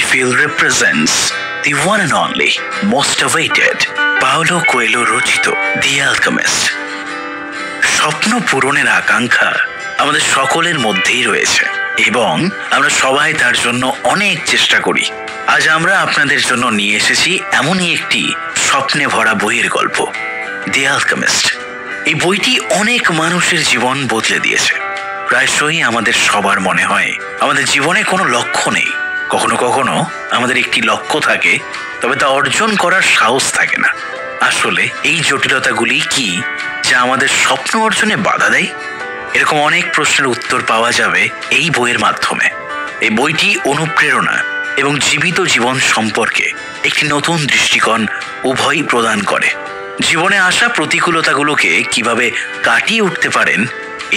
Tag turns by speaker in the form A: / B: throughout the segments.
A: Feel represents the one and only, most awaited, Paulo Coelho রচিত The Alchemist। স্বপ্ন পূরণের আকাঙ্ক্ষা আমাদের সকলের মধ্যেই রয়েছে এবং আমরা সবাই তার জন্য অনেক চেষ্টা করি। আজ আমরা আপনাদের জন্য নিয়ে এসেছি এমনই একটি স্বপ্নে ভরা বইয়ের গল্প, The Alchemist। এই বইটি অনেক মানুষের জীবন বদলে দিয়েছে। প্রায়শই আমাদের সবার মনে হয় আমাদের জীবনে কোনো লক্ষ্য নেই। কখনো কখনো আমাদের একটি লক্ষ্য থাকে, তবে তা অর্জন করার সাহস থাকে না। আসলে এই জটিলতাগুলি কি যা আমাদের স্বপ্ন অর্জনে বাধা দেয়? এরকম অনেক প্রশ্নের উত্তর পাওয়া যাবে এই বইয়ের মাধ্যমে। এই বইটি অনুপ্রেরণা এবং জীবিত জীবন সম্পর্কে একটি নতুন দৃষ্টিকোণ উভয়ই প্রদান করে। জীবনে আসা প্রতিকূলতাগুলোকে কিভাবে কাটিয়ে উঠতে পারেন,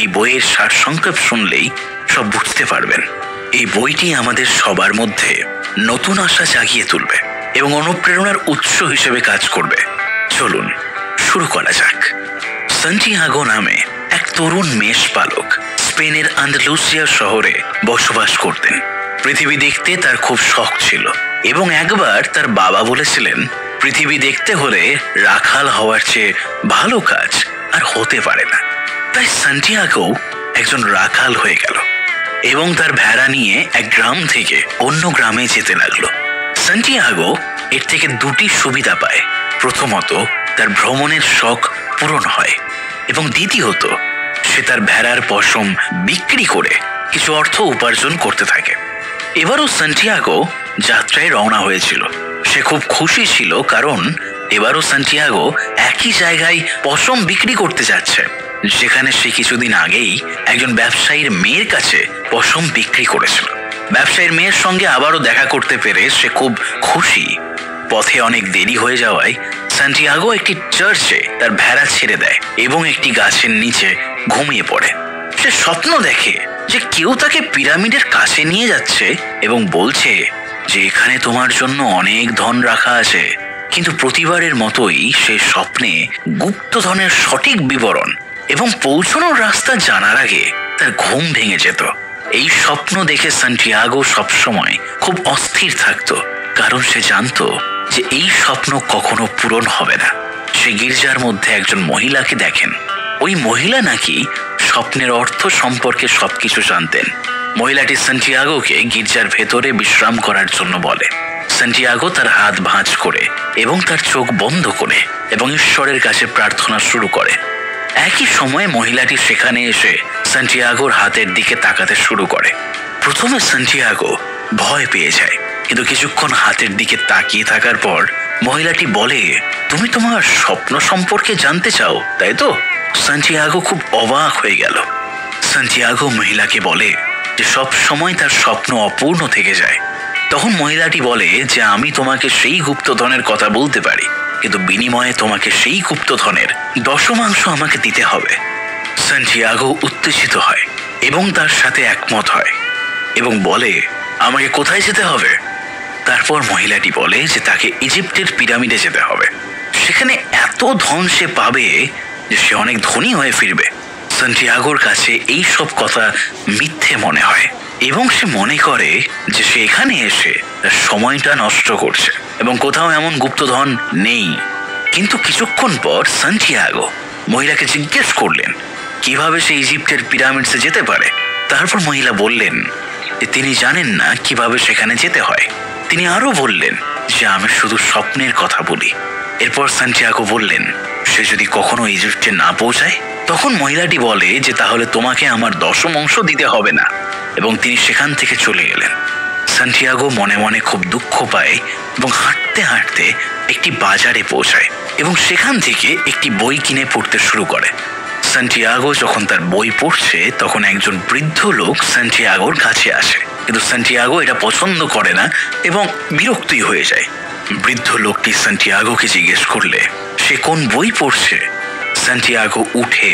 A: এই বইয়ের সারসংক্ষেপ শুনলেই সব বুঝতে পারবেন। এই বইটি আমাদের সবার মধ্যে নতুন আশা জাগিয়ে তুলবে এবং অনুপ্রেরণার উৎস হিসেবে কাজ করবে। চলুন শুরু করা যাক। সান্টিয়াগো নামে এক তরুণ মেষপালক স্পেনের আন্দালুসিয়া শহরে বসবাস করতেন। পৃথিবী দেখতে তার খুব শখ ছিল এবং একবার তার বাবা বলেছিলেন, পৃথিবী দেখতে হলে রাখাল হওয়ার চেয়ে ভালো কাজ আর হতে পারে না। তাই সান্টিয়াগো একজন রাখাল হয়ে গেল এবং তার ভেড়া নিয়ে এক গ্রাম থেকে অন্য গ্রামে যেতে লাগলো। সান্টিয়াগো এর থেকে দুটি সুবিধা পায়। প্রথমত, তার ভ্রমণের শখ পূরণ হয় এবং দ্বিতীয়ত, সে তার ভেড়ার পশম বিক্রি করে কিছু অর্থ উপার্জন করতে থাকে। এবারও সান্টিয়াগো যাত্রায় রওনা হয়েছিল। সে খুব খুশি ছিল, কারণ এবারও সান্টিয়াগো একই জায়গায় পশম বিক্রি করতে যাচ্ছে যেখানে সে কিছুদিন আগেই একজন ব্যবসায়ীর মেয়ের কাছে পশম বিক্রি করেছিল। ব্যবসায়ীর মেয়ের সঙ্গে আবারও দেখা করতে পেরে সে খুব খুশি। পথে অনেক দেরি হয়ে যাওয়ায় সান্টিয়াগো একটি চার্চে তার ভেড়া ছেড়ে দেয় এবং একটি গাছের নিচে ঘুমিয়ে পড়ে। সে স্বপ্ন দেখে যে কেউ তাকে পিরামিডের কাছে নিয়ে যাচ্ছে এবং বলছে যে এখানে তোমার জন্য অনেক ধন রাখা আছে। কিন্তু প্রতিবারের মতোই সে স্বপ্নে গুপ্তধনের সঠিক বিবরণ এবং পৌঁছানোর রাস্তা জানার আগে তার ঘুম ভেঙে যেত। এই স্বপ্ন দেখে সান্টিয়াগো সবসময় খুব অস্থির থাকতো, কারণ সে জানতো যে এই স্বপ্ন কখনো পূরণ হবে না। সে গির্জার মধ্যে একজন মহিলাকে দেখেন। ওই মহিলা নাকি স্বপ্নের অর্থ সম্পর্কে সবকিছু জানতেন। মহিলাটি সান্টিয়াগোকে গির্জার ভেতরে বিশ্রাম করার জন্য বলে। সান্টিয়াগো তার হাত ভাঁজ করে এবং তার চোখ বন্ধ করে এবং ঈশ্বরের কাছে প্রার্থনা শুরু করে। একই সময়ে মহিলাটি সেখানে এসে সান্টিয়াগোর হাতের দিকে তাকাতে শুরু করে। প্রথমে সান্টিয়াগো ভয় পেয়ে যায়, কিন্তু কিছুক্ষণ হাতের দিকে তাকিয়ে থাকার পর মহিলাটি বলে, তুমি তোমার স্বপ্ন সম্পর্কে জানতে চাও, তাই তো? সান্টিয়াগো খুব অবাক হয়ে গেল। সান্টিয়াগো মহিলাকে বলে যে সব সময় তার স্বপ্ন অপূর্ণ থেকে যায়। তখন মহিলাটি বলে যে আমি তোমাকে সেই গুপ্তধনের কথা বলতে পারি, কিন্তু বিনিময়ে তোমাকে সেই গুপ্তধনের দশমাংশ আমাকে দিতে হবে। সান্টিয়াগো উত্তেজিত হয় এবং তার সাথে একমত হয় এবং বলে, আমাকে কোথায় যেতে হবে? তারপর মহিলাটি বলে যে তাকে ইজিপ্টের পিরামিডে যেতে হবে। সেখানে এত ধন সে পাবে যে সে অনেক ধনী হয়ে ফিরবে। সান্টিয়াগোর কাছে এই সব কথা মিথ্যে মনে হয় এবং সে মনে করে যে সে এখানে এসে তার সময়টা নষ্ট করছে এবং কোথাও এমন গুপ্তধন নেই। কিন্তু কিছুক্ষণ পর সান্টিয়াগো মহিলাকে জিজ্ঞেস করলেন কিভাবে সে ইজিপ্টের পিরামিডসে যেতে পারে। তারপর মহিলা বললেন যে তিনি জানেন না কিভাবে সেখানে যেতে হয়। তিনি আরো বললেন যে আমি শুধু স্বপ্নের কথা বলি। এরপর সান্টিয়াগো বললেন সে যদি কখনো ইজিপ্টে না পৌঁছায়, তখন মহিলাটি বলে যে তাহলে তোমাকে আমার দশম অংশ দিতে হবে না, এবং তিনি সেখান থেকে চলে গেলেন। সান্টিয়াগো মনে মনে খুব দুঃখ পায় এবং হাঁটতে হাঁটতে একটি বাজারে পৌঁছায় এবং সেখান থেকে একটি বই কিনে পড়তে শুরু করে। সান্টিয়াগো যখন তার বই পড়ছে তখন একজন বৃদ্ধ লোক সান্টিয়াগোর কাছে আসে, কিন্তু সান্টিয়াগো এটা পছন্দ করে না এবং বিরক্তই হয়ে যায়। বৃদ্ধ লোকটি সান্টিয়াগোকে জিজ্ঞেস করলে সে কোন বই পড়ছে। সান্টিয়াগো উঠে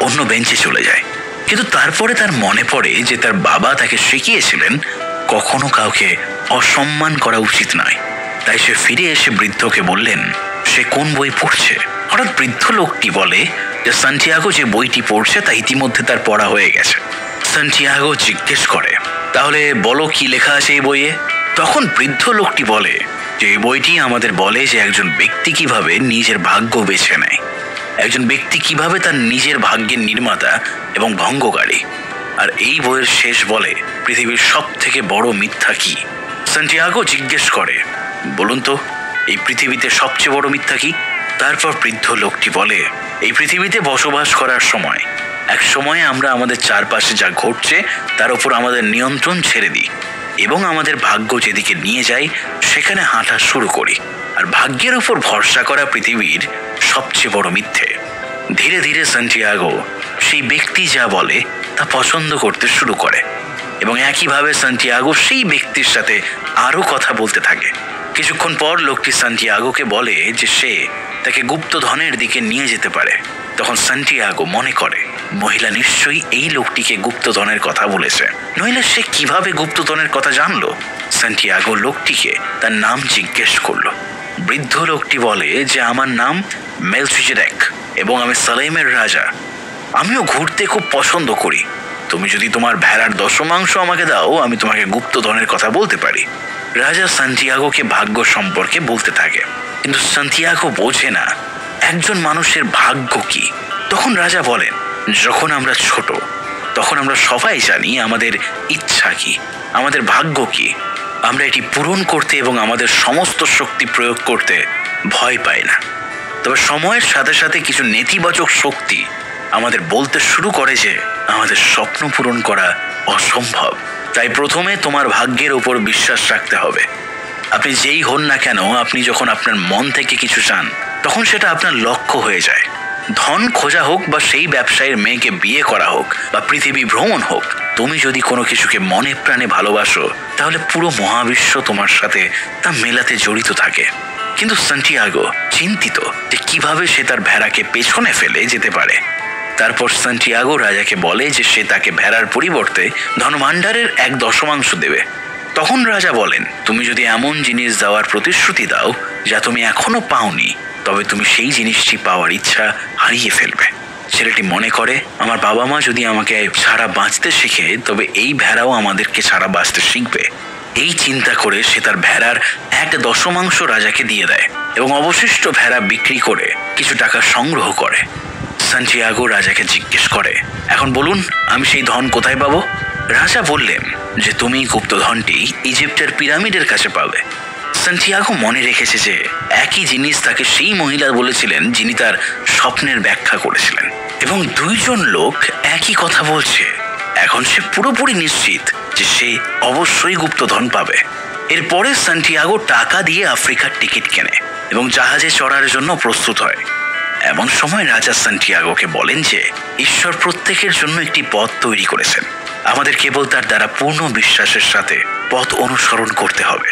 A: অন্য বেঞ্চে চলে যায়, কিন্তু তারপরে তার মনে পড়ে যে তার বাবা তাকে শিখিয়েছিলেন কখনো কাউকে অসম্মান করা উচিত নয়। তাই সে ফিরে এসে বৃদ্ধকে বললেন সে কোন বই পড়ছে। হঠাৎ বৃদ্ধ লোকটি বলে যে সান্টিয়াগো যে বইটি পড়ছে তা ইতিমধ্যে তার পড়া হয়ে গেছে। সান্টিয়াগো জিজ্ঞেস করে তাহলে বলো কি লেখা আছে এই বইয়ে। তখন বৃদ্ধ লোকটি বলে যে এই বইটি আমাদের বলে যে একজন ব্যক্তি কিভাবে নিজের ভাগ্য বেছে নেয়, একজন ব্যক্তি কিভাবে তার নিজের ভাগ্যের নির্মাতা এবং ভঙ্গকারী। আর এই বইয়ের শেষ বলে পৃথিবীর সব থেকে বড় মিথ্যা কি। সান্টিয়াগো জিজ্ঞেস করে, বলুন তো এই পৃথিবীতে সবচেয়ে বড় মিথ্যা কি? তারপর বৃদ্ধ লোকটি বলে, এই পৃথিবীতে বসবাস করার সময় এক সময়ে আমরা আমাদের চারপাশে যা ঘটছে তার উপর আমাদের নিয়ন্ত্রণ ছেড়ে দিই এবং আমাদের ভাগ্য যেদিকে নিয়ে যায় সেখানে হাঁটা শুরু করি। আর ভাগ্যের উপর ভরসা করা পৃথিবীর সবচেয়ে বড় মিথ্যে। ধীরে ধীরে সান্টিয়াগো সেই ব্যক্তি যা বলে তা পছন্দ করতে শুরু করে এবং একইভাবে সান্টিয়াগো সেই ব্যক্তির সাথে আরও কথা বলতে থাকে। কিছুক্ষণ পর লোকটি সান্টিয়াগোকে বলে যে সে তাকে গুপ্তধনের দিকে নিয়ে যেতে পারে। তখন সান্টিয়াগো মনে করে মহিলা নিশ্চয়ই এই লোকটিকে গুপ্তধনের কথা বলেছে, নইলে সে কিভাবে গুপ্তধনের কথা জানলো। সান্টিয়াগো লোকটিকে তার নাম জিজ্ঞেস করলো। বৃদ্ধ লোকটি বলে যে আমার নাম মেলচিজেদেক এবং আমি সালেমের রাজা। আমিও ঘুরতে খুব পছন্দ করি। তুমি যদি তোমার ভেড়ার দশমাংশ আমাকে দাও আমি তোমাকে গুপ্তধনের কথা বলতে পারি। রাজা সান্টিয়াগোকে ভাগ্য সম্পর্কে বলতে থাকে, কিন্তু সান্টিয়াগো বোঝে না একজন মানুষের ভাগ্য কি। তখন রাজা বলেন, যখন আমরা ছোট তখন আমরা সবাই জানি আমাদের ইচ্ছা কি, আমাদের ভাগ্য কি। আমরা এটি পূরণ করতে এবং আমাদের সমস্ত শক্তি প্রয়োগ করতে ভয় পাই না। তবে সময়ের সাথে সাথে কিছু নেতিবাচক শক্তি আমাদের বলতে শুরু করে যে আমাদের স্বপ্ন পূরণ করা অসম্ভব। তাই প্রথমে তোমার ভাগ্যের উপর বিশ্বাস রাখতে হবে। আপনি যেই হন না কেন, আপনি যখন আপনার মন থেকে কিছু চান তখন সেটা আপনার লক্ষ্য হয়ে যায়। ধন খোঁজা হোক বা সেই ব্যবসায়ীর মেয়েকে বিয়ে করা হোক বা পৃথিবী ভ্রমণ হোক, তুমি যদি কোনো কিছুকে মনে প্রাণে ভালোবাসো তাহলে পুরো মহাবিশ্ব তোমার সাথে তা মেলাতে জড়িত থাকে। কিন্তু সান্টিয়াগো চিন্তিত যে কিভাবে সে তার ভেড়াকে পেছনে ফেলে যেতে পারে। তারপর সান্টিয়াগো রাজাকে বলে যে সে তাকে ভেড়ার পরিবর্তে ধনভাণ্ডারের 1/10 দেবে। তখন রাজা বলেন, তুমি যদি এমন জিনিস দেওয়ার প্রতিশ্রুতি দাও যা তুমি এখনো পাওনি, তবে তুমি সেই জিনিসটি পাওয়ার ইচ্ছা হারিয়ে ফেলবে। ছেলেটি মনে করে, আমার বাবা মা যদি আমাকে ছাড়া বাঁচতে শিখে তবে এই ভেড়াও আমাদেরকে ছাড়া বাঁচতে শিখবে। এই চিন্তা করে সে তার ভেড়ার 1/10 রাজাকে দিয়ে দেয় এবং অবশিষ্ট ভেড়া বিক্রি করে কিছু টাকা সংগ্রহ করে। সান্টিয়াগো রাজাকে জিজ্ঞেস করে, এখন বলুন আমি সেই ধন কোথায় পাবো? রাজা বললেন যে তুমি গুপ্তধনটি ইজিপ্টের পিরামিডের কাছে পাবে। সান্টিয়াগো মনে রেখেছে যে একই জিনিস তাকে সেই মহিলা বলেছিলেন যিনি তার স্বপ্নের ব্যাখ্যা করেছিলেন, এবং দুইজন লোক একই কথা বলছে। এখন সে পুরোপুরি নিশ্চিত যে সে অবশ্যই গুপ্তধন পাবে। এরপরে সান্টিয়াগো টাকা দিয়ে আফ্রিকার টিকিট কেনে এবং জাহাজে চড়ার জন্য প্রস্তুত হয়। এমন সময় রাজা সান্টিয়াগোকে বলেন যে ঈশ্বর প্রত্যেকের জন্য একটি পথ তৈরি করেছেন, আমাদের কেবল তার দ্বারা পূর্ণ বিশ্বাসের সাথে পথ অনুসরণ করতে হবে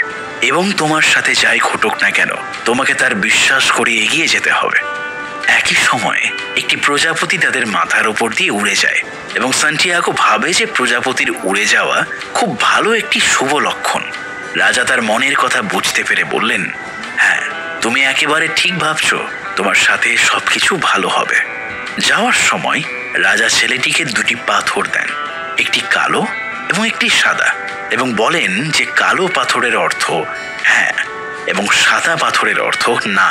A: এবং তোমার সাথে যাই ঘটুক না কেন তোমাকে তার বিশ্বাস করে এগিয়ে যেতে হবে। একই সময়ে একটি প্রজাপতি তাদের মাথার উপর দিয়ে উড়ে যায় এবং সান্টিয়াগো ভাবে যে প্রজাপতির উড়ে যাওয়া খুব ভালো একটি শুভ লক্ষণ। রাজা তার মনের কথা বুঝতে পেরে বললেন, হ্যাঁ তুমি একেবারে ঠিক ভাবছো, তোমার সাথে সবকিছু ভালো হবে। যাওয়ার সময় রাজা ছেলেটিকে 2টি পাথর দেন, একটি কালো এবং একটি সাদা, এবং বলেন যে কালো পাথরের অর্থ হ্যাঁ এবং সাদা পাথরের অর্থ না।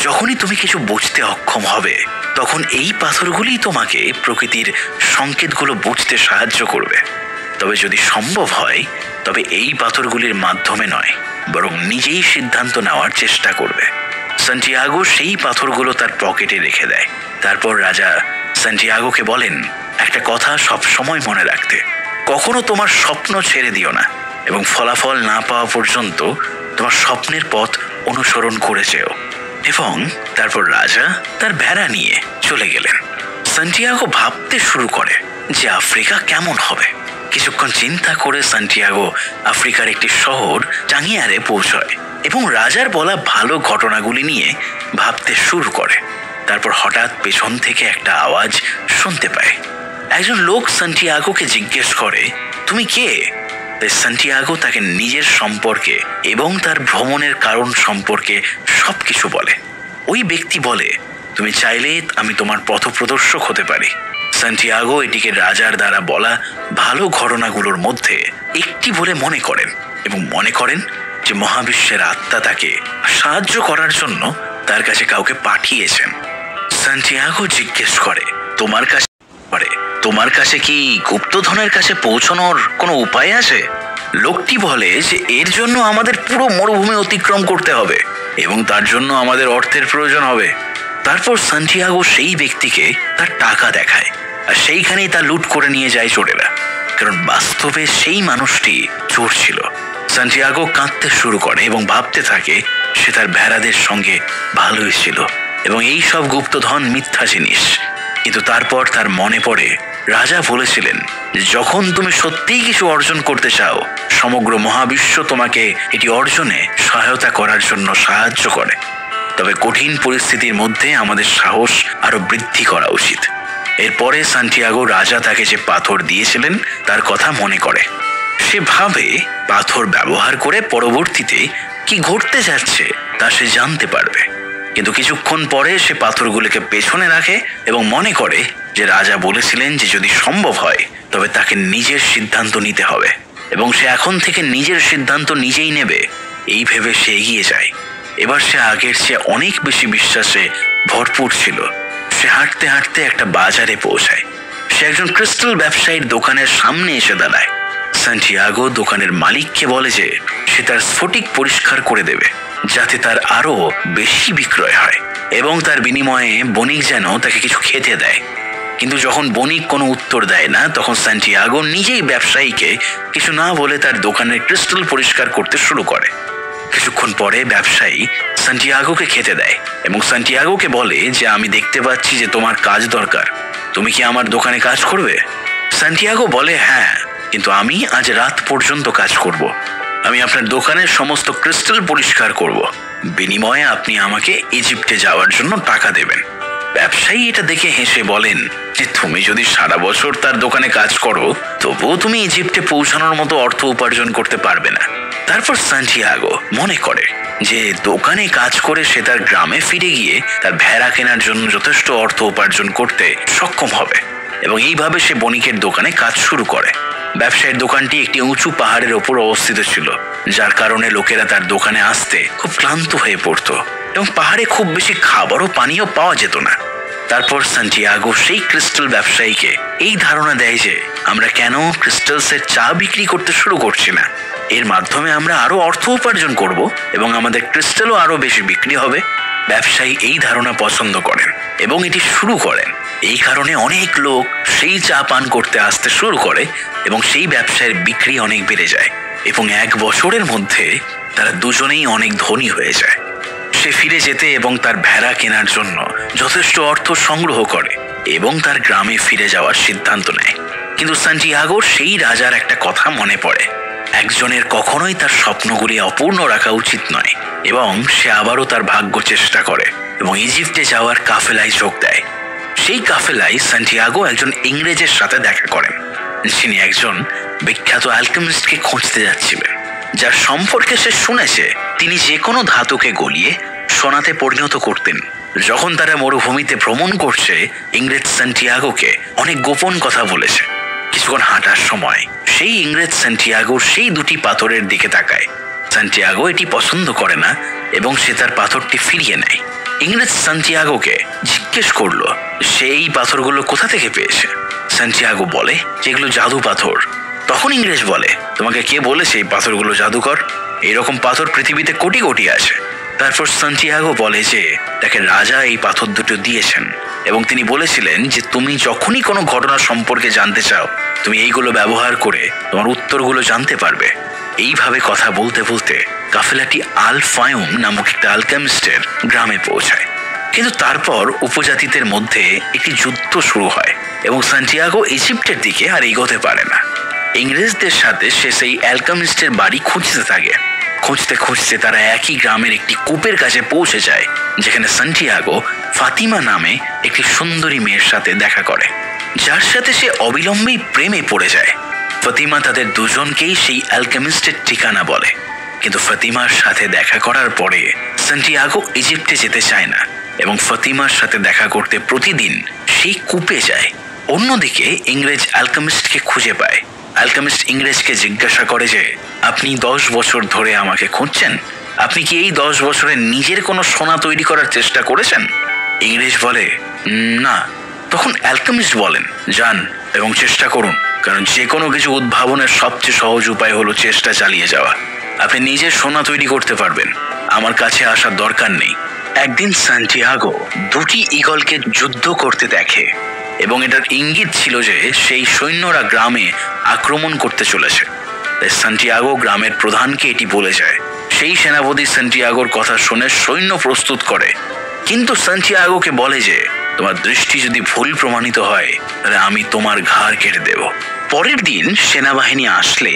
A: যখনই তুমি কিছু বুঝতে অক্ষম হবে তখন এই পাথরগুলি তোমাকে প্রকৃতির সংকেতগুলো বুঝতে সাহায্য করবে। তবে যদি সম্ভব হয় তবে এই পাথরগুলির মাধ্যমে নয়, বরং নিজেই সিদ্ধান্ত নেওয়ার চেষ্টা করবে। সান্টিয়াগো সেই পাথরগুলো তার পকেটে রেখে দেয়। তারপর রাজা সান্টিয়াগোকে বলেন, একটা কথা সব সময় মনে রাখতে, কখনো তোমার স্বপ্ন ছেড়ে দিও না এবং ফলাফল না পাওয়া পর্যন্ত তোমার স্বপ্নের পথ অনুসরণ করে যেও। এবং তারপর রাজা তার ভেড়া নিয়ে চলে গেলেন। সান্টিয়াগো ভাবতে শুরু করে যে আফ্রিকা কেমন হবে। কিছুক্ষণ চিন্তা করে সান্টিয়াগো আফ্রিকার একটি শহর টাঙ্গিয়ারে পৌঁছয় এবং রাজার বলা ভালো ঘটনাগুলি নিয়ে ভাবতে শুরু করে। তারপর হঠাৎ পেছন থেকে একটা আওয়াজ শুনতে পায়। একজন লোক সান্টিয়াগোকে জিজ্ঞেস করে, তুমি কে? সান্টিয়াগো তাকে নিজের সম্পর্কে এবং তার ভ্রমণের কারণ সম্পর্কে সবকিছু বলে। ওই ব্যক্তি বলে, তুমি চাইলে আমি তোমার পথপ্রদর্শক হতে পারি। সান্টিয়াগো এটিকে রাজার দ্বারা বলা ভালো ঘটনাগুলোর মধ্যে একটি বলে মনে করেন এবং মনে করেন যে মহাবিশ্বের আত্মা তাকে সাহায্য করার জন্য তার কাছে কাউকে পাঠিয়েছেন। সান্টিয়াগো জিজ্ঞেস করে, তোমার কাছে কি গুপ্তধনের কাছে পৌঁছানোর কোনো উপায় আছে? লোকটি বলে যে এর জন্য আমাদের পুরো মরুভূমি অতিক্রম করতে হবে এবং তার জন্য আমাদের অর্থের প্রয়োজন হবে। তারপর সান্টিয়াগো সেই ব্যক্তিকে তার টাকা দেখায়, আর সেইখানেই তা লুট করে নিয়ে যায় চোরেরা, কারণ বাস্তবে সেই মানুষটি চোর ছিল। সান্টিয়াগো কাঁদতে শুরু করে এবং ভাবতে থাকে সে তার ভেড়াদের সঙ্গে ভালোই ছিল এবং এই সব গুপ্তধন মিথ্যা জিনিস। কিন্তু তারপর তার মনে পড়ে রাজা বলেছিলেন যে যখন তুমি সত্যিই কিছু অর্জন করতে চাও, সমগ্র মহাবিশ্ব তোমাকে এটি অর্জনে সহায়তা করার জন্য সাহায্য করে। তবে কঠিন পরিস্থিতির মধ্যে আমাদের সাহস আরো বৃদ্ধি করা উচিত। এরপরে সান্টিয়াগো রাজা তাকে যে পাথর দিয়েছিলেন তার কথা মনে করে। সে ভাবে পাথর ব্যবহার করে পরবর্তীতে কি ঘটতে যাচ্ছে তা সে জানতে পারবে। কিন্তু কিছুক্ষণ পরে সে পাথরগুলোকে পেছনে রাখে এবং মনে করে যে রাজা বলেছিলেন যে যদি সম্ভব হয় তবে তাকে নিজের সিদ্ধান্ত নিতে হবে এবং সে এখন থেকে নিজের সিদ্ধান্ত নিজেই নেবে। এই ভেবে সে এগিয়ে যায়। এবার সে আগের চেয়ে অনেক বেশি বিশ্বাসে ভরপুর ছিল। সে হাঁটতে হাঁটতে একটা বাজারে পৌঁছায়। সে একজন ক্রিস্টাল ব্যবসায়ীর দোকানের সামনে এসে দাঁড়ায়। সান্টিয়াগো দোকানের মালিককে বলে যে সে তার স্ফটিক পরিষ্কার করে দেবে যাতে তার আরো বেশি বিক্রয় হয় এবং তার বিনিময়ে বণিক যেন তাকে কিছু খেতে দেয়। কিন্তু যখন বণিক কোনো উত্তর দেয় না, তখন সান্টিয়াগো নিজেই ব্যবসায়ীকে কিছু না বলে তার দোকানের ক্রিস্টাল পরিষ্কার করতে শুরু করে। কিছুক্ষণ পরে ব্যবসায়ী সান্টিয়াগোকে খেতে দেয় এবং সান্টিয়াগোকে বলে যে আমি দেখতে পাচ্ছি যে তোমার কাজ দরকার, তুমি কি আমার দোকানে কাজ করবে? সান্টিয়াগো বলে হ্যাঁ, কিন্তু আমি আজ রাত পর্যন্ত কাজ করব। আমি আপনার দোকানের সমস্ত ক্রিস্টাল পরিষ্কার করব, বিনিময়ে আপনি আমাকে ইজিপ্টে যাওয়ার জন্য টাকা দেবেন। ব্যবসায়ী এটা দেখে হেসে বলেন যে তুমি যদি সারা বছর তার দোকানে কাজ করো তবুও তুমি ইজিপ্টে পৌঁছানোর মতো অর্থ উপার্জন করতে পারবে না। তারপর সান্টিয়াগো মনে করে যে দোকানে কাজ করে সে তার গ্রামে ফিরে গিয়ে তার ভেড়া কেনার জন্য যথেষ্ট অর্থ উপার্জন করতে সক্ষম হবে এবং এইভাবে সে বণিকের দোকানে কাজ শুরু করে। ব্যবসায়ীর দোকানটি একটি উঁচু পাহাড়ের ওপর অবস্থিত ছিল, যার কারণে লোকেরা তার দোকানে আসতে খুব ক্লান্ত হয়ে পড়ত এবং পাহাড়ে খুব বেশি খাবার ও পানীয় পাওয়া যেত না। তারপর সান্টিয়াগো সেই ক্রিস্টাল ব্যবসায়ীকে এই ধারণা দেয় যে আমরা কেন ক্রিস্টালসের চা বিক্রি করতে শুরু করছি না। এর মাধ্যমে আমরা আরো অর্থ উপার্জন করব এবং আমাদের ক্রিস্টালও আরো বেশি বিক্রি হবে। ব্যবসায়ী এই ধারণা পছন্দ করেন এবং এটি শুরু করেন। এই কারণে অনেক লোক সেই চা পান করতে আসতে শুরু করে এবং সেই ব্যবসায়ের বিক্রি অনেক বেড়ে যায় এবং 1 বছরের মধ্যে তারা দুজনেই অনেক ধনী হয়ে যায়। সে ফিরে যেতে এবং তার ভেড়া কেনার জন্য যথেষ্ট অর্থ সংগ্রহ করে এবং তার গ্রামে ফিরে যাওয়ার সিদ্ধান্ত নেয়। কিন্তু সান্টিয়াগোর সেই রাজার একটা কথা মনে পড়ে, একজনের কখনোই তার স্বপ্নগুলি অপূর্ণ রাখা উচিত নয় এবং সে আবারও তার ভাগ্য চেষ্টা করে এবং ইজিপ্টে যাওয়ার কাফেলায় যোগ দেয়। সেই কাফেলায় সান্টিয়াগো একজন ইংরেজের সাথে দেখা করেন, যিনি একজন বিখ্যাত অ্যালকেমিস্টকে খুঁজতে যাচ্ছিলেন, যার সম্পর্কে সে শুনেছে তিনি যে কোনো ধাতুকে গলিয়ে সোনাতে পরিণত করতেন। যখন তারা মরুভূমিতে ভ্রমণ করছে, ইংরেজ সান্টিয়াগোকে অনেক গোপন কথা বলেছে। কিছুক্ষণ হাঁটার সময় সেই ইংরেজ সান্টিয়াগোর সেই 2টি পাথরের দিকে তাকায়। সান্টিয়াগো এটি পছন্দ করে না এবং সে তার পাথরটি ফিরিয়ে নেয়। ইংরেজ সান্টিয়াগোকে জিজ্ঞেস করলো সে এই পাথরগুলো কোথা থেকে পেয়েছে। সান্টিয়াগো বলে যেগুলো জাদু পাথর। তখন ইংরেজ বলে, তোমাকে কে বলেছে এই পাথরগুলো জাদুকর? এরকম পাথর পৃথিবীতে কোটি কোটি আছে। তারপর সান্টিয়াগো বলে যে তাকে রাজা এই পাথর দুটো দিয়েছেন এবং তিনি বলেছিলেন যে তুমি যখনই কোনো ঘটনা সম্পর্কে জানতে চাও তুমি এইগুলো ব্যবহার করে তোমার উত্তরগুলো জানতে পারবে। এইভাবে কথা বলতে বলতে কাফেলাটি আল ফায়ুম নামক একটা আলকেমিস্টের গ্রামে পৌঁছায়। কিন্তু তারপর উপজাতিদের মধ্যে একটি যুদ্ধ শুরু হয় এবং সান্টিয়াগো ইজিপ্টের দিকে আর এগোতে পারে না। ইংরেজদের সাথে সে সেই অ্যালকেমিস্টের বাড়ি খুঁজতে থাকে। খুঁজতে খুঁজতে তারা একই গ্রামের একটি কূপের কাছে পৌঁছে যায়, যেখানে সান্টিয়াগো ফাতিমা নামে একটি সুন্দরী মেয়ের সাথে দেখা করে, যার সাথে সে অবিলম্বেই প্রেমে পড়ে যায়। ফাতিমা তাদের দুজনকেই সেই অ্যালকেমিস্টের ঠিকানা বলে, কিন্তু ফাতিমার সাথে দেখা করার পরে সান্টিয়াগো ইজিপ্টে যেতে চায় না এবং ফাতিমার সাথে দেখা করতে প্রতিদিন সেই কূপে যায়। অন্যদিকে ইংরেজ অ্যালকেমিস্টকে খুঁজে পায়। অ্যালকেমিস্ট ইংরেজকে জিজ্ঞাসা করে যে আপনি 10 বছর ধরে আমাকে খুঁজছেন। আপনি কি এই 10 বছরে নিজের কোনো সোনা তৈরি করার চেষ্টা করেছেন? ইংরেজ বলে, না। তখন অ্যালকেমিস্ট বলেন, যান এবং চেষ্টা করুন, কারণ যে কোনো কিছু উদ্ভাবনের সবচেয়ে সহজ উপায় হলো চেষ্টা চালিয়ে যাওয়া। আপনি নিজের সোনা তৈরি করতে পারবেন, আমার কাছে আসার দরকার নেই। একদিন সান্টিয়াগো দুটি ঈগলকে যুদ্ধ করতে দেখে এবং এটার ইঙ্গিত ছিল যে সেই সৈন্যরা গ্রামে আক্রমণ করতে চলেছে। তাই সান্টিয়াগো গ্রামের প্রধানকে এটি বলে যায়। সেই সেনাপতি সান্টিয়াগোর কথা শুনে সৈন্য প্রস্তুত করে, কিন্তু সান্টিয়াগোকে বলে যে তোমার দৃষ্টি যদি ভুল প্রমাণিত হয় তাহলে আমি তোমার ঘাড় কেটে দেব। পরের দিন সেনাবাহিনী আসলে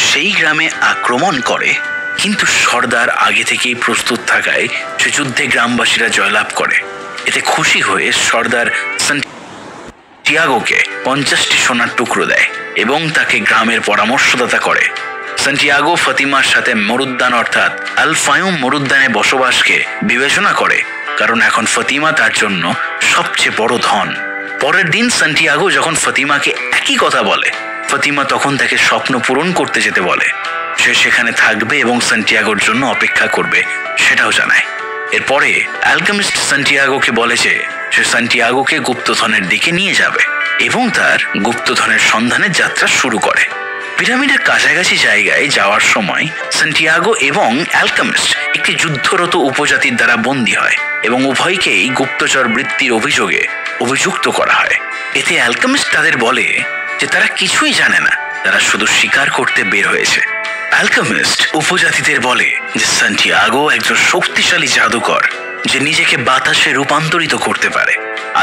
A: সেই গ্রামে আক্রমণ করে, কিন্তু সর্দার আগে থেকেই প্রস্তুত থাকায় সে যুদ্ধে গ্রামবাসীরা জয়লাভ করে। এতে খুশি হয়ে সর্দার সান্টিয়াগোকে 50টি সোনার টুকরো দেয় এবং তাকে গ্রামের পরামর্শদাতা করে। সান্টিয়াগো ফাতিমার সাথে মরুদ্যান অর্থাৎ আল ফায়ুম মরুদ্যানে বসবাসকে বিবেচনা করে, কারণ এখন ফাতিমা তার জন্য সবচেয়ে বড় ধন। পরের দিন সান্টিয়াগো যখন ফাতিমাকে একই কথা বলে, ফাতিমা তখন তাকে স্বপ্ন পূরণ করতে যেতে বলে। সে সেখানে থাকবে এবং সান্টিয়াগোর জন্য অপেক্ষা করবে সেটাও জানায়। এরপরে অ্যালকেমিস্ট সান্টিয়াগোকে বলে যে সে সান্টিয়াগোকে গুপ্তধনের দিকে নিয়ে যাবে এবং তার গুপ্তধনের সন্ধানে যাত্রা শুরু করে। পিরামিডের কাছাকাছি জায়গায় যাওয়ার সময় সান্টিয়াগো এবং অ্যালকেমিস্ট একটি যুদ্ধরত উপজাতির দ্বারা বন্দী হয় এবং উভয়কেই গুপ্তচর বৃত্তির অভিযোগে অভিযুক্ত করা হয়। এতে অ্যালকেমিস্ট তাদের বলে যে তারা কিছুই জানে না, তারা শুধু শিকার করতে বের হয়েছে। অ্যালকেমিস্ট উপজাতিদের বলে যে সান্টিয়াগো একজন শক্তিশালী জাদুকর যে নিজেকে বাতাসে রূপান্তরিত করতে পারে।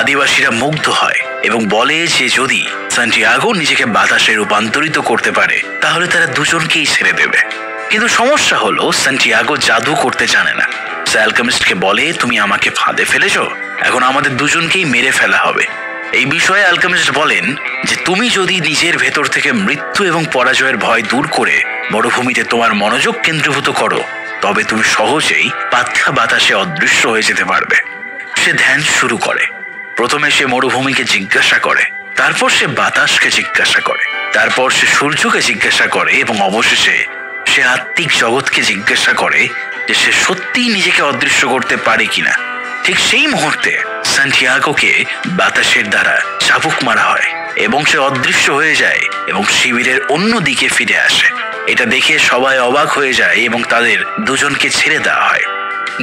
A: আদিবাসীরা মুগ্ধ হয় এবং বলে যে যদি সান্টিয়াগো নিজেকে বাতাসে রূপান্তরিত করতে পারে তাহলে তারা দুজনকেই ছেড়ে দেবে। কিন্তু সমস্যা হলো সান্টিয়াগো জাদু করতে জানে না। অ্যালকেমিস্টকে বলে, তুমি আমাকে ফাঁদে ফেলেছো, এখন আমাদের দুজনকেই মেরে ফেলা হবে। এই বিষয়ে অ্যালকেমিস্ট বলেন যে তুমি যদি নিজের ভেতর থেকে মৃত্যু এবং পরাজয়ের ভয় দূর করে মরুভূমিতে তোমার মনোযোগ কেন্দ্রীভূত করো, তবে তুমি সহজেই পাতলা বাতাসে অদৃশ্য হয়ে যেতে পারবে। সে ধ্যান শুরু করে। প্রথমে সে মরুভূমিকে জিজ্ঞাসা করে, তারপর সে বাতাসকে জিজ্ঞাসা করে, তারপর সে সূর্যকে জিজ্ঞাসা করে এবং অবশেষে সে আত্মিক জগৎকে জিজ্ঞাসা করে যে সে সত্যিই নিজেকে অদৃশ্য করতে পারে কিনা। ঠিক সেই মুহূর্তে সান্টিয়াগোকে বাতাসের দ্বারা চাবুক মারা হয় এবং সে অদৃশ্য হয়ে যায় এবং শিবিরের অন্য দিকে ফিরে আসে। এটা দেখে সবাই অবাক হয়ে যায় এবং তাদের দুজনকে ছেড়ে দেওয়া হয়।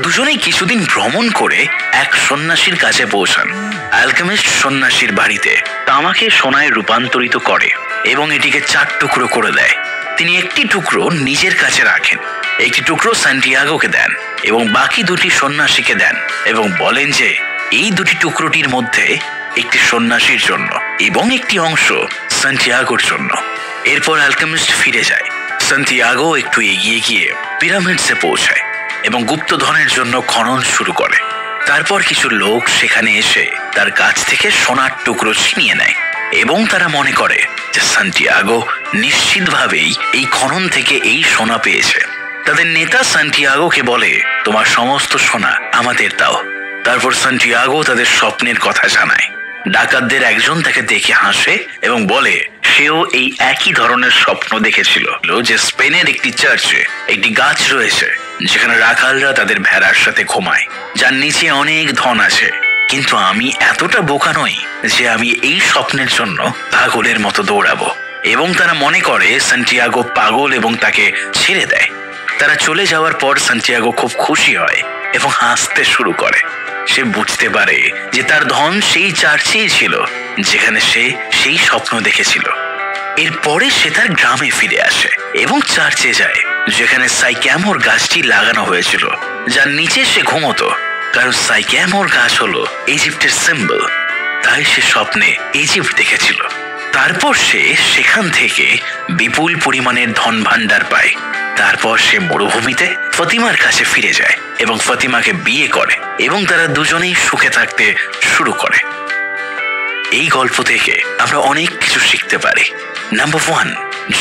A: দুজনেই কিছুদিন ভ্রমণ করে এক সন্ন্যাসীর কাছে পৌঁছান। অ্যালকেমিস্ট সন্ন্যাসীর বাড়িতে তামাকে সোনায় রূপান্তরিত করে এবং এটিকে 4 টুকরো করে দেয়। তিনি একটি টুকরো নিজের কাছে রাখেন, একটি টুকরো সান্টিয়াগোকে দেন এবং বাকি দুটি সন্ন্যাসীকে দেন এবং বলেন যে এই দুটি টুকরোটির মধ্যে একটি সন্ন্যাসীর জন্য এবং একটি অংশ সান্টিয়াগোর জন্য। এরপর অ্যালকেমিস্ট ফিরে যায়। সান্টিয়াগো একটু এগিয়ে গিয়ে পিরামিডসে পৌঁছায় এবং গুপ্তধনের জন্য খনন শুরু করে। তারপর কিছু লোক সেখানে এসে তার কাছ থেকে সোনার টুকরো ছিনিয়ে নেয় এবং তারা মনে করে যে সান্টিয়াগো নিশ্চিতভাবেই এই খনন থেকে এই সোনা পেয়েছে। তাদের নেতা সান্টিয়াগোকে বলে, তোমার সমস্ত সোনা আমাদের দাও। তারপর সান্টিয়াগো তাদের স্বপ্নের কথা জানায়। ডাকাতদের একজন তাকে দেখে হাসে এবং বলে সেও এই একই ধরনের স্বপ্ন দেখেছিল যে স্পেনের একটি চার্চে একটি গাছ রয়েছে যেখানে রাখালরা তাদের ভেড়ার সাথে ঘুমায়, যার নিচে অনেক ধন আছে। কিন্তু আমি এতটা বোকা নই যে আমি এই স্বপ্নের জন্য পাগলের মতো দৌড়াবো। এবং তারা মনে করে সান্টিয়াগো পাগল এবং তাকে ছেড়ে দেয়। তারা চলে যাওয়ার পর সান্টিয়াগো খুব খুশি হয় এবং হাসতে শুরু করে। সে বুঝতে পারে যে তার ধন সেই চার্চেই ছিল যেখানে সে সেই স্বপ্ন দেখেছিল। এরপরে সে তার গ্রামে ফিরে আসে এবং চার্চে যায় যেখানে সাইক্যামোর গাছটি লাগানো হয়েছিল, যার নিচে সে ঘুমোতো, কারণ সাইক্যামোর গাছ হলো ইজিপ্টের সিম্বল। তাই সে স্বপ্নে ইজিপ্ট দেখেছিল। তারপর সে সেখান থেকে বিপুল পরিমাণের ধন ভাণ্ডার পায়। তারপর সে মরুভূমিতে ফাতিমার কাছে ফিরে যায় এবং ফাতিমাকে বিয়ে করে এবং তারা দুজনেই সুখে থাকতে শুরু করে। এই গল্প থেকে আমরা অনেক কিছু শিখতে পারি। নাম্বার 1,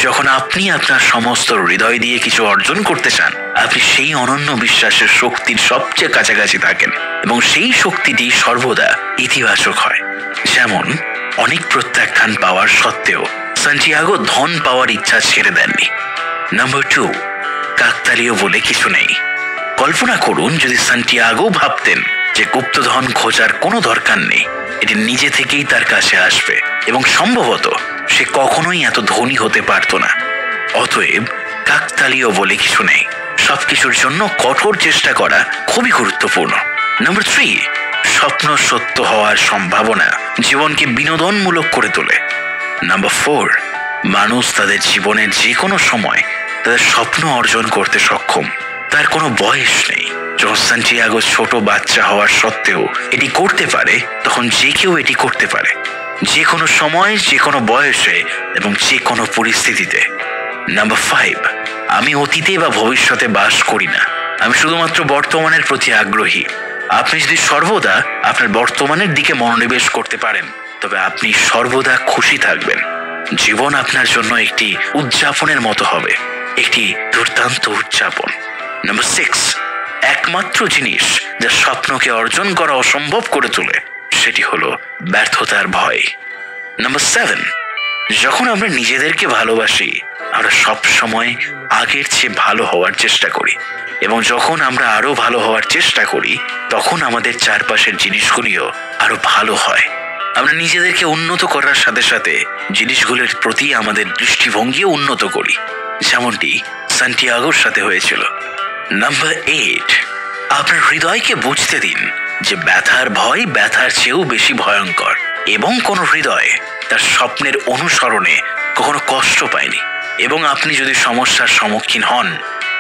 A: যখন আপনি আপনার সমস্ত হৃদয় দিয়ে কিছু অর্জন করতে চান, আপনি সেই অনন্য বিশ্বাসের শক্তির সবচেয়ে কাছাকাছি থাকেন এবং সেই শক্তিটি সর্বদা ইতিবাচক হয়। যেমন অনেক প্রত্যাখ্যান পাওয়ার সত্ত্বেও সান্টিয়াগো ধন পাওয়ার ইচ্ছা ছেড়ে দেননি। নাম্বার 2, কাকতালীয় বলে কিছু নেই। কল্পনা করুন যদি সান্টিয়াগো ভাবতেন যে গুপ্তধন খোঁজার কোনো দরকার নেই, এটি নিজে থেকেই তার কাছে আসবে এবং সম্ভবত সে কখনোই এত ধনী হতে পারত না। অতএব কাকতালীয় বলে কিছু নেই। সবকিছুর জন্য কঠোর চেষ্টা করা খুবই গুরুত্বপূর্ণ। নাম্বার 3, স্বপ্ন সত্য হওয়ার সম্ভাবনা জীবনকে বিনোদনমূলক করে তোলে। নাম্বার 4, মানুষ তাদের জীবনের যে কোনো সময় তাদের স্বপ্ন অর্জন করতে সক্ষম। তার কোনো বয়স নেই। যখন সান্টিয়াগো ছোট বাচ্চা হওয়ার সত্ত্বেও এটি করতে পারে, তখন যে কেউ এটি করতে পারে, যে কোনো সময়, যে কোনো বয়সে এবং যে কোনো পরিস্থিতিতে। নাম্বার 5, আমি অতীতে বা ভবিষ্যতে বাস করি না, আমি শুধুমাত্র বর্তমানের প্রতি আগ্রহী। আপনি যদি সর্বদা আপনার বর্তমানের দিকে মনোনিবেশ করতে পারেন, তবে আপনি সর্বদা খুশি থাকবেন। জীবন আপনার জন্য একটি উদযাপনের মতো হবে, একটি দুর্দান্ত উদযাপন। নাম্বার 6, একমাত্র জিনিস যা স্বপ্নকে অর্জন করা অসম্ভব করে তোলে সেটি হলো ব্যর্থতার ভয়। নাম্বার 7, যখন আমরা নিজেদেরকে ভালোবাসি, আমরা সব সময় আগের চেয়ে ভালো হওয়ার চেষ্টা করি, এবং যখন আমরা আরো ভালো হওয়ার চেষ্টা করি, তখন আমাদের চারপাশের জিনিসগুলিও আরো ভালো হয়। আমরা নিজেদেরকে উন্নত করার সাথে সাথে জিনিসগুলোর প্রতি আমাদের দৃষ্টিভঙ্গিও উন্নত করি, যেমনটি সান্টিয়াগোর সাথে হয়েছিল। নাম্বার 8, আপনার হৃদয়কে বুঝতে দিন যে ব্যথার ভয় ব্যথার চেয়েও বেশি ভয়ঙ্কর, এবং কোন হৃদয় তার স্বপ্নের অনুসরণে কখনো কষ্ট পায়নি। এবং আপনি যদি সমস্যার সম্মুখীন হন,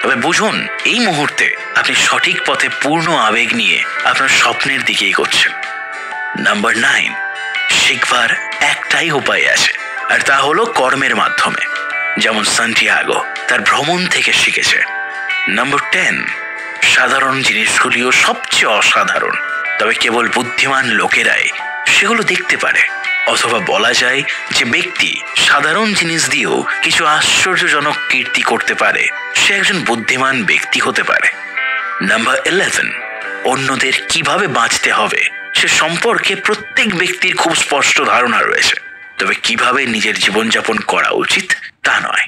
A: তবে বুঝুন এই মুহূর্তে আপনি সঠিক পথে পূর্ণ আবেগ নিয়ে আপনার স্বপ্নের দিকে এগোচ্ছেন। নাম্বার 9, শিখবার একটাই উপায় আছে, আর তা হলো কর্মের মাধ্যমে, যেমন সান্টিয়াগো তার ভ্রমণ থেকে শিখেছে। নাম্বার 10, সাধারণ জিনিসগুলিও সবচেয়ে অসাধারণ, তবে কেবল বুদ্ধিমান লোকেরাই সেগুলো দেখতে পারে। অথবা বলা যায় যে ব্যক্তি সাধারণ জিনিস দিয়েও কিছু আশ্চর্যজনক কীর্তি করতে পারে, সে একজন বুদ্ধিমান ব্যক্তি হতে পারে। নাম্বার 11, অন্যদের কিভাবে বাঁচতে হবে সে সম্পর্কে প্রত্যেক ব্যক্তির খুব স্পষ্ট ধারণা রয়েছে, তবে কিভাবে নিজের জীবনযাপন করা উচিত তা নয়।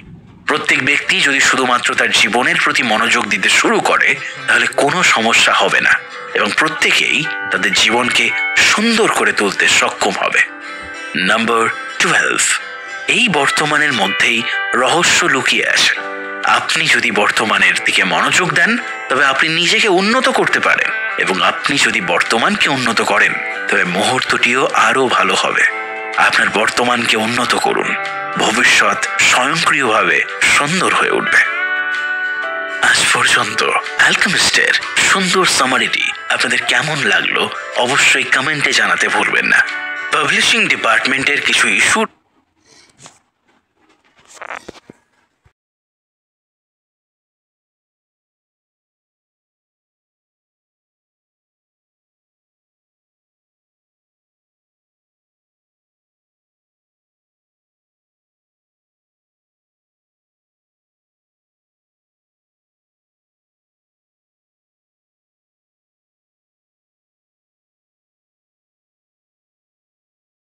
A: প্রত্যেক ব্যক্তি যদি শুধুমাত্র তার জীবনের প্রতি মনোযোগ দিতে শুরু করে, তাহলে কোনো সমস্যা হবে না এবং প্রত্যেকেই তাদের জীবনকে সুন্দর করে তুলতে সক্ষম হবে। নাম্বার 12, এই বর্তমানের মধ্যেই রহস্য লুকিয়ে আছে। আপনি যদি বর্তমানের দিকে মনোযোগ দেন, তবে আপনি নিজেকে উন্নত করতে পারেন, এবং আপনি যদি বর্তমানকে উন্নত করেন, তবে মুহূর্তটিও আরো ভালো হবে। আপনার বর্তমানকে উন্নত করুন, ভবিষ্যৎ স্বয়ংক্রিয়ভাবে সুন্দর হয়ে উঠবে। আজ পর্যন্ত অ্যালকেমিস্টের সুন্দর সামারিটি আপনাদের কেমন লাগলো অবশ্যই কমেন্টে জানাতে ভুলবেন না। পাবলিশিং ডিপার্টমেন্টের কিছু ইস্যু